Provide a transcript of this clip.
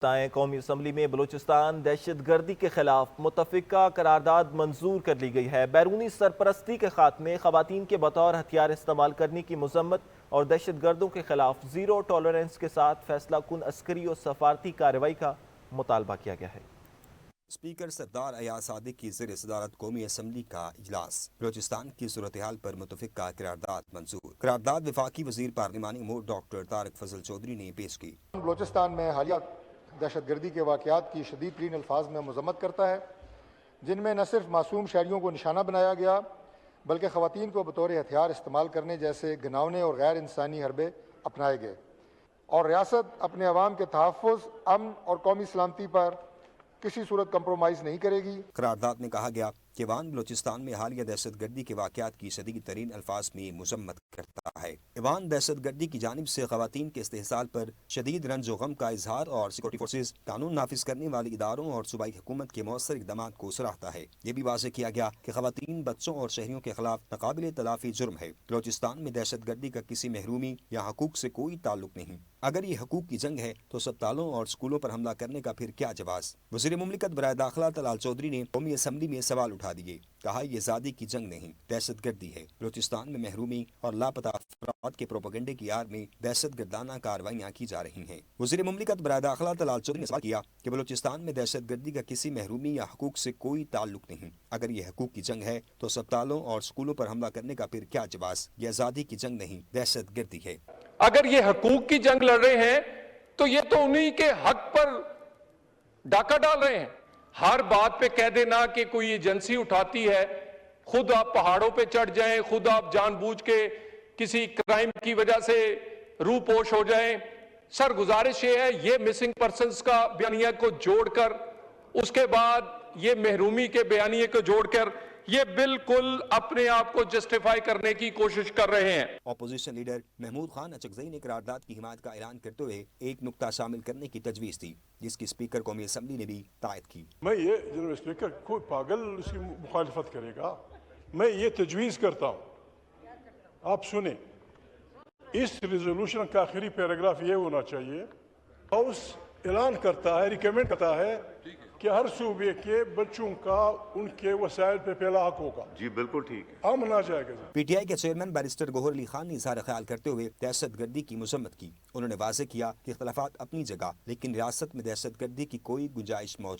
قومی اسمبلی میں بلوچستان دہشت گردی کے خلاف متفقہ قرارداد منظور کر لی گئی ہے۔ بیرونی سرپرستی کے خاتمے، خواتین کے بطور ہتھیار استعمال کرنے کی مذمت اور دہشت گردوں کے خلاف زیرو ٹالرنس کے ساتھ فیصلہ کن عسکری اور سفارتی کارروائی کا مطالبہ کیا گیا ہے۔ اسپیکر سردار ایاز صادق کی زیر صدارت قومی اسمبلی کا اجلاس، بلوچستان کی صورتحال پر متفقہ قرارداد منظور۔ قرارداد وفاقی وزیر پارلیمانی امور ڈاکٹر طارق فضل چودھری نے پیش کی۔ بلوچستان میں حالیہ دہشت گردی کے واقعات کی شدید ترین الفاظ میں مذمت کرتا ہے، جن میں نہ صرف معصوم شہریوں کو نشانہ بنایا گیا بلکہ خواتین کو بطور ہتھیار استعمال کرنے جیسے گھناؤنے اور غیر انسانی حربے اپنائے گئے، اور ریاست اپنے عوام کے تحفظ، امن اور قومی سلامتی پر کسی صورت کمپرومائز نہیں کرے گی۔ قرارداد میں کہا گیا کہ ایوان بلوچستان میں حالیہ دہشت گردی کے واقعات کی شدید ترین الفاظ میں مذمت کرتا ہے۔ ایوان دہشت گردی کی جانب سے خواتین کے استحصال پر شدید رنج و غم کا اظہار اور سیکورٹی فورسز، قانون نافذ کرنے والے اداروں اور صوبائی حکومت کے مؤثر اقدامات کو سراہتا ہے۔ یہ بھی واضح کیا گیا کہ خواتین، بچوں اور شہریوں کے خلاف ناقابل تلافی جرم ہے۔ بلوچستان میں دہشت گردی کا کسی محرومی یا حقوق سے کوئی تعلق نہیں۔ اگر یہ حقوق کی جنگ ہے تو اسپتالوں اور اسکولوں پر حملہ کرنے کا پھر کیا جواز؟ وزیر مملکت برائے داخلہ طلال چودھری نے قومی اسمبلی میں سوال اٹھا دیے، کہا یہ زادی کی جنگ نہیں، دہشت گردی ہے۔ بلوچستان میں محرومی اور لاپتہ افراد کے پروپیگنڈے کی آڑ میں دہشت گردانہ کارروائیاں کی جا رہی ہیں۔ وزیر مملکت برائے داخلہ طلال چودھری نے سوال کیا کہ بلوچستان میں دہشت گردی کا کسی محرومی یا حقوق سے کوئی تعلق نہیں۔ اگر یہ حقوق کی جنگ ہے تو اسپتالوں اور اسکولوں پر حملہ کرنے کا پھر کیا جواز؟ یہ آزادی کی جنگ نہیں، دہشت گردی ہے۔ اگر یہ حقوق کی جنگ لڑ رہے ہیں تو یہ تو انہی کے حق پر ڈاکہ ڈال رہے ہیں۔ ہر بات پہ کہہ دینا کہ کوئی ایجنسی اٹھاتی ہے، خود آپ پہاڑوں پہ چڑھ جائیں، خود آپ جان بوجھ کے کسی کرائم کی وجہ سے روح پوش ہو جائیں۔ سر گزارش یہ ہے، یہ مسنگ پرسنز کا بیانیہ کو جوڑ کر، اس کے بعد یہ محرومی کے بیانیے کو جوڑ کر، یہ بالکل اپنے آپ کو جسٹیفائی کرنے کی کوشش کر رہے ہیں۔ اپوزیشن لیڈر محمود خان اچکزئی نے قرارداد کی حمایت کا اعلان کرتے ہوئے ایک نکتہ شامل کرنے کی تجویز دی، جس کی اسپیکر قومی اسمبلی نے بھی تائید کی۔ میں یہ جناب اسپیکر، کوئی پاگل اس کی مخالفت کرے گا، میں یہ تجویز کرتا ہوں، آپ سنیں، اس ریزولوشن کا آخری پیراگراف یہ ہونا چاہیے، ہاؤس اعلان کرتا ہے، ریکمینڈ کرتا ہے کہ ہر صوبے کے بچوں کا ان کے وسائل پہ پہلا حق ہوگا۔ جی بالکل ٹھیک ہے، امن آ جائے گا۔ پی ٹی آئی کے چیئرمین بیرسٹر گوہر علی خان نے اظہار خیال کرتے ہوئے دہشت گردی کی مذمت کی۔ انہوں نے واضح کیا کہ اختلافات اپنی جگہ، لیکن ریاست میں دہشت گردی کی کوئی گنجائش موجود